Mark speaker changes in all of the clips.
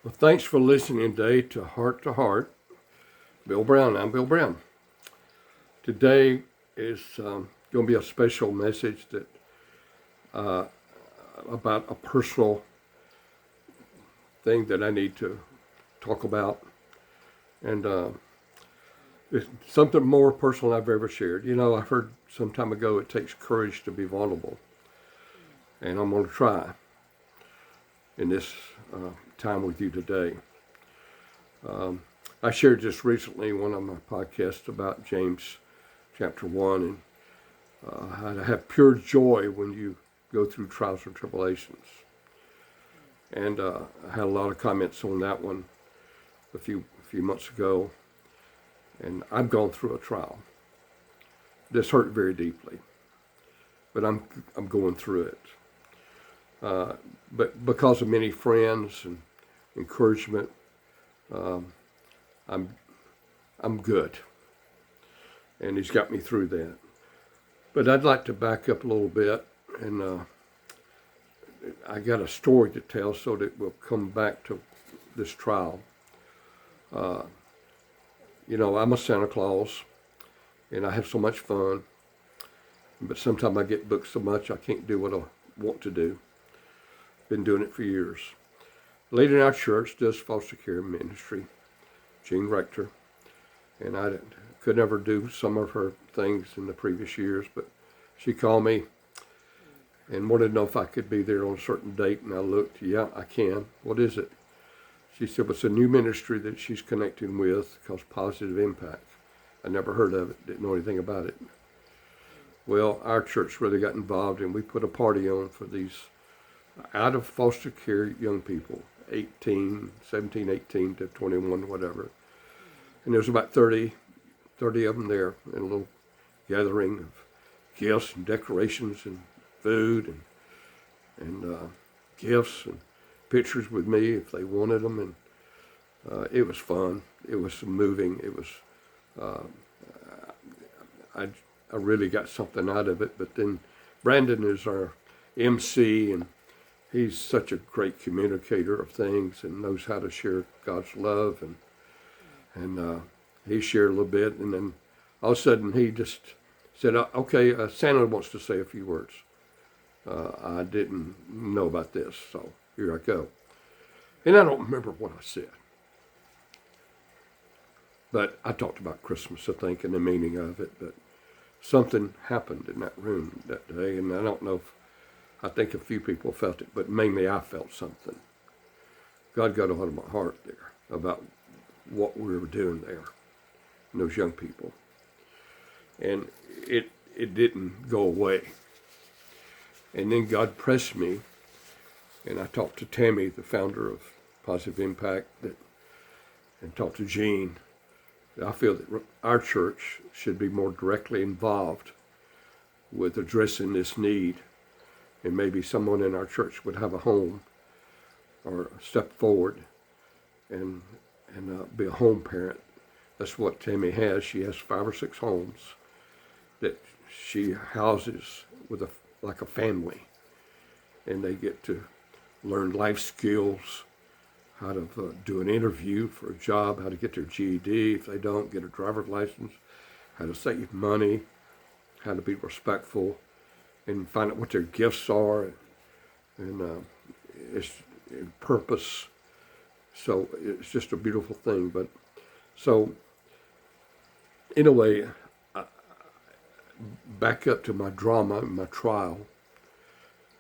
Speaker 1: Well, thanks for listening today to Heart. Bill Brown. I'm Bill Brown. Today is going to be a special message that about a personal thing that I need to talk about, and it's something more personal than I've ever shared. You know, I heard some time ago it takes courage to be vulnerable, and I'm going to try in this time with you today. I shared just recently one of my podcasts about James chapter 1 and how to have pure joy when you go through trials and tribulations. And I had a lot of comments on that one a few months ago. And I've gone through a trial. This hurt very deeply, but I'm going through it. But because of many friends and encouragement, I'm good, and He's got me through that. But I'd like to back up a little bit, and I got a story to tell, so that we'll come back to this trial. You know, I'm a Santa Claus, and I have so much fun, but sometimes I get booked so much I can't do what I want to do. Been doing it for years. The lady in our church does foster care ministry, Jean Rector, and I could never do some of her things in the previous years, but she called me and wanted to know if I could be there on a certain date, and I looked, yeah, I can. What is it? She said, well, it's a new ministry that she's connecting with called Positive Impact. I never heard of it, didn't know anything about it. Well, our church really got involved, and we put a party on for these out of foster care young people, 17, 18 to 21, whatever. And there was about 30 of them there in a little gathering of gifts and decorations and food and gifts and pictures with me if they wanted them. And it was fun. It was moving. It was, I really got something out of it. But then Brandon is our MC, and he's such a great communicator of things and knows how to share God's love. And he shared a little bit, and then all of a sudden he just said, okay, Santa wants to say a few words. I didn't know about this, so here I go. And I don't remember what I said. But I talked about Christmas, I think, and the meaning of it. But something happened in that room that day, and I don't know if, I think a few people felt it, but mainly I felt something. God got a hold of my heart there about what we were doing there, and those young people. And it didn't go away. And then God pressed me, and I talked to Tammy, the founder of Positive Impact, and talked to Jean. I feel that our church should be more directly involved with addressing this need. And maybe someone in our church would have a home or step forward and be a home parent. That's what Tammy has. She has 5 or 6 homes that she houses with like a family. And they get to learn life skills, how to do an interview for a job, how to get their GED if they don't, get a driver's license, how to save money, how to be respectful, and find out what their gifts are, and it's purpose. So it's just a beautiful thing. But so in a way, back up to my drama, my trial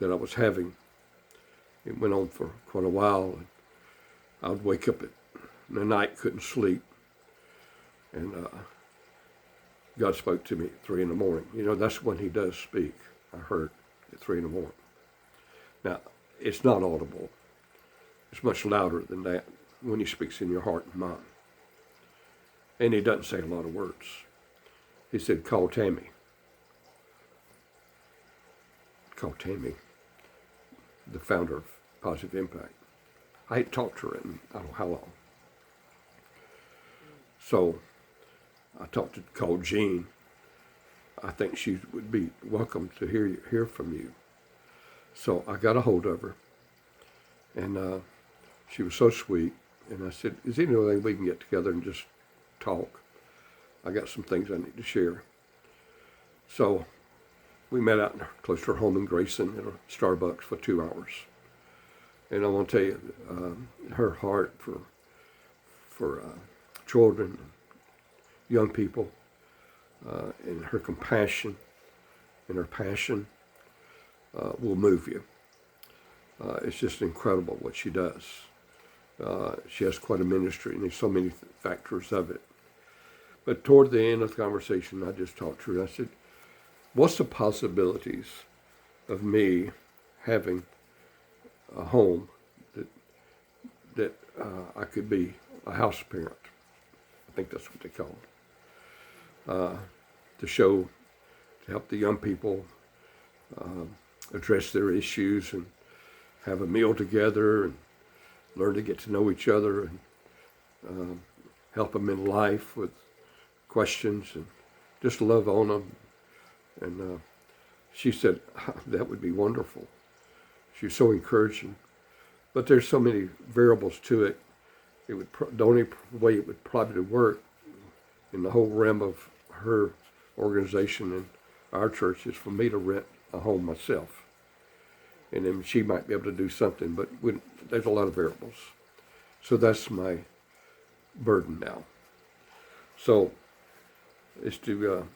Speaker 1: that I was having. It went on for quite a while. And I would wake up in the night, couldn't sleep, and God spoke to me at 3 in the morning. You know, that's when He does speak. I heard at 3 in the morning. Now, it's not audible. It's much louder than that when He speaks in your heart and mind. And He doesn't say a lot of words. He said, call Tammy. Call Tammy, the founder of Positive Impact. I hadn't talked to her in I don't know how long. So I called Jean. I think she would be welcome to hear from you. So I got a hold of her, and She was so sweet. And I said, is there any way we can get together and just talk? I got some things I need to share. So we met out close to her home in Grayson at a Starbucks for 2 hours. And I want to tell you, her heart for children, young people, and her compassion and her passion will move you. It's just incredible what she does. She has quite a ministry, and there's so many factors of it. But toward the end of the conversation, I just talked to her. I said, what's the possibilities of me having a home that I could be a house parent? I think that's what they call it. To help the young people address their issues and have a meal together and learn to get to know each other and help them in life with questions and just love on them. And she said, that would be wonderful. She was so encouraging. But there's so many variables to it. The only way it would probably work in the whole realm of her organization and our church is for me to rent a home myself. And then she might be able to do something, but there's a lot of variables. So that's my burden now. So it's to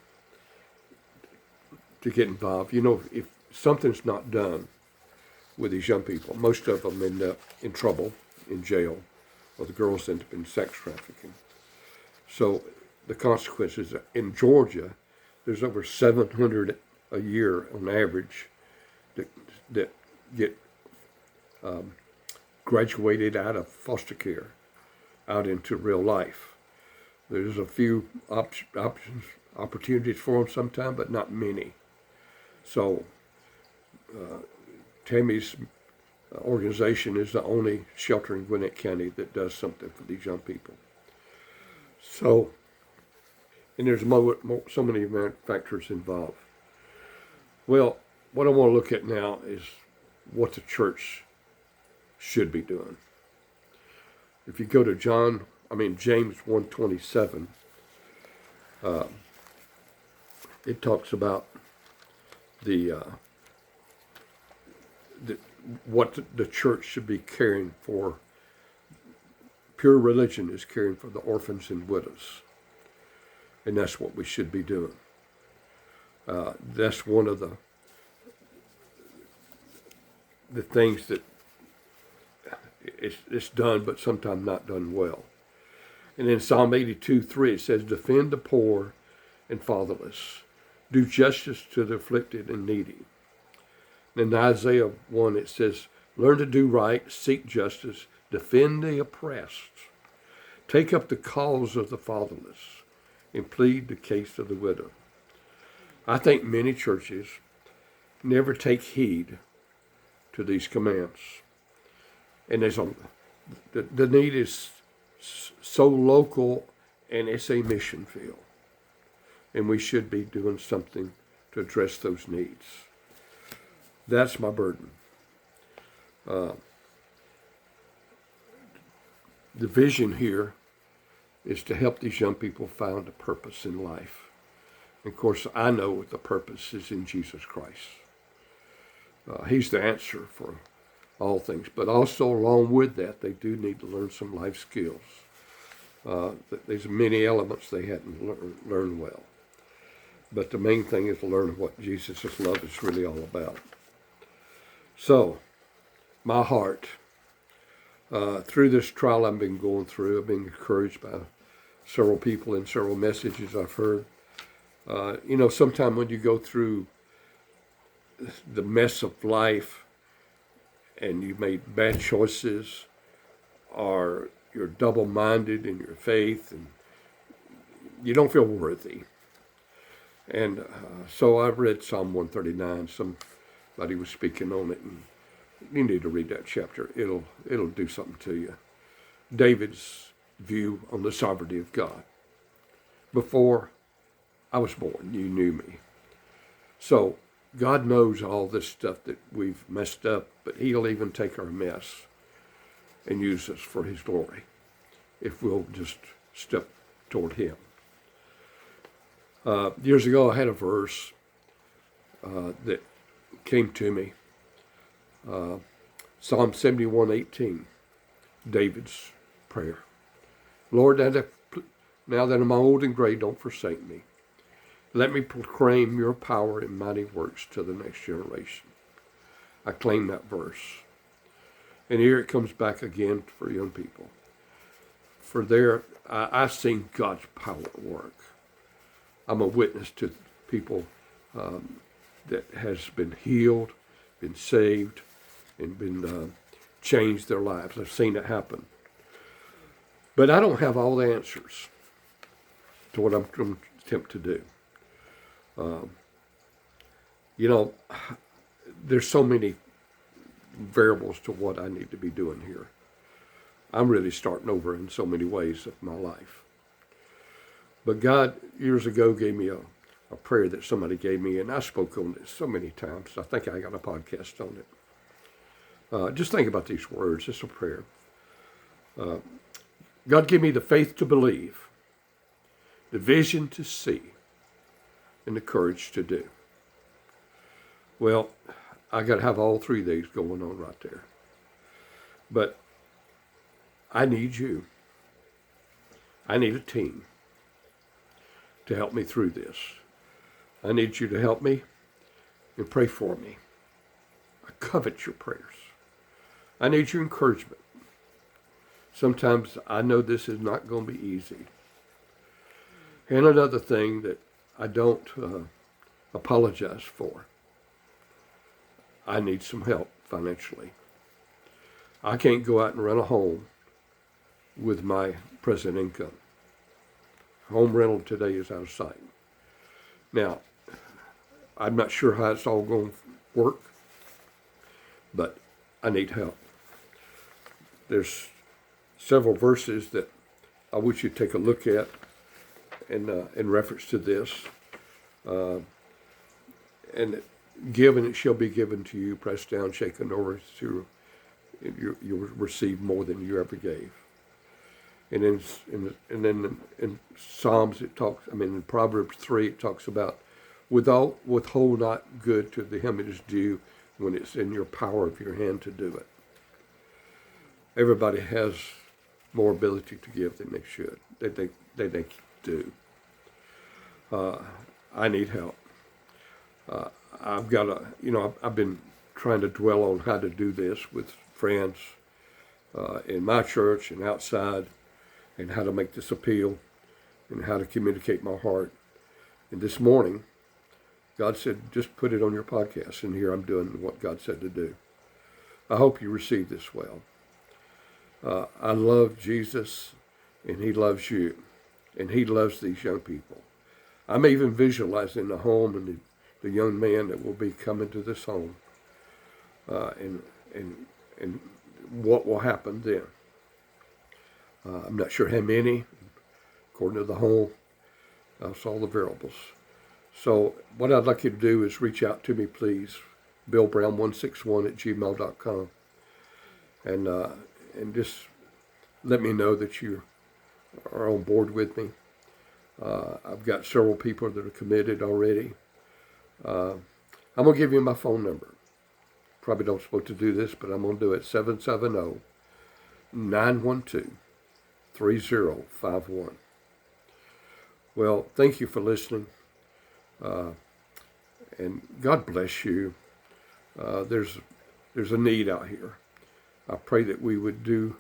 Speaker 1: get involved. You know, if something's not done with these young people, most of them end up in trouble, in jail, or the girls end up in sex trafficking. So the consequences in Georgia, there's over 700 a year on average that get graduated out of foster care out into real life. There's a few opportunities for them sometime, but not many. So Tammy's organization is the only shelter in Gwinnett County that does something for these young people. So, and there's so many factors involved. Well, what I want to look at now is what the church should be doing. If you go to James 1:27, it talks about what the church should be caring for. Pure religion is caring for the orphans and widows, and that's what we should be doing. That's one of the things that it's done, but sometimes not done well. And in Psalm 82:3, it says, defend the poor and fatherless. Do justice to the afflicted and needy. And in Isaiah 1, it says, learn to do right, seek justice, defend the oppressed. Take up the cause of the fatherless and plead the case of the widow. I think many churches never take heed to these commands. And the need is so local, and it's a mission field. And we should be doing something to address those needs. That's my burden. The vision here is to help these young people find a purpose in life. And of course, I know the purpose is in Jesus Christ. He's the answer for all things. But also along with that, they do need to learn some life skills. There's many elements they hadn't learned well. But the main thing is to learn what Jesus' love is really all about. So, my heart, through this trial I've been going through, I've been encouraged by several people and several messages I've heard. Sometimes when you go through the mess of life and you made bad choices, or you're double-minded in your faith and you don't feel worthy. And so I've read Psalm 139. Somebody was speaking on it, and you need to read that chapter. It'll do something to you. David's view on the sovereignty of God. Before I was born, you knew me. So God knows all this stuff that we've messed up, but he'll even take our mess and use us for his glory if we'll just step toward him. Years ago, I had a verse that came to me. Psalm 71:18, David's prayer. Lord, now that I'm old and gray, don't forsake me. Let me proclaim your power and mighty works to the next generation. I claim that verse. And here it comes back again for young people. For there, I've seen God's power at work. I'm a witness to people that has been healed, been saved, and been changed their lives. I've seen it happen. But I don't have all the answers to what I'm going to attempt to do. There's so many variables to what I need to be doing here. I'm really starting over in so many ways of my life. But God, years ago, gave me a prayer that somebody gave me, and I spoke on it so many times. I think I got a podcast on it. Just think about these words. It's a prayer. God, give me the faith to believe, the vision to see, and the courage to do. Well, I got to have all three of these going on right there. But I need you. I need a team to help me through this. I need you to help me and pray for me. I covet your prayers. I need your encouragement. Sometimes I know this is not going to be easy. And another thing that I don't apologize for, I need some help financially. I can't go out and rent a home with my present income. Home rental today is out of sight. Now, I'm not sure how it's all going to work, but I need help. There's several verses that I wish you'd take a look at in reference to this. And give and it shall be given to you, pressed down, shaken over, you'll receive more than you ever gave. And then in Psalms in Proverbs 3 it talks about withhold not good to him it is due when it's in your power of your hand to do it. Everybody has more ability to give than they should. They do. I need help. I've been trying to dwell on how to do this with friends in my church and outside, and how to make this appeal, and how to communicate my heart. And this morning, God said, just put it on your podcast, and here I'm doing what God said to do. I hope you receive this well. I love Jesus, and he loves you, and he loves these young people. I'm even visualizing the home and the young man that will be coming to this home, and what will happen then. I'm not sure how many, according to the home. That's all the variables. So what I'd like you to do is reach out to me, please, billbrown161@gmail.com, and just let me know that you are on board with me. I've got several people that are committed already. I'm going to give you my phone number. Probably don't supposed to do this, but I'm going to do it. 770-912-3051. Well, thank you for listening. And God bless you. There's a need out here. I pray that we would do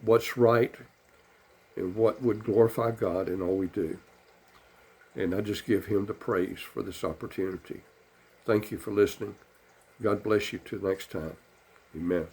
Speaker 1: what's right and what would glorify God in all we do. And I just give him the praise for this opportunity. Thank you for listening. God bless you till next time. Amen.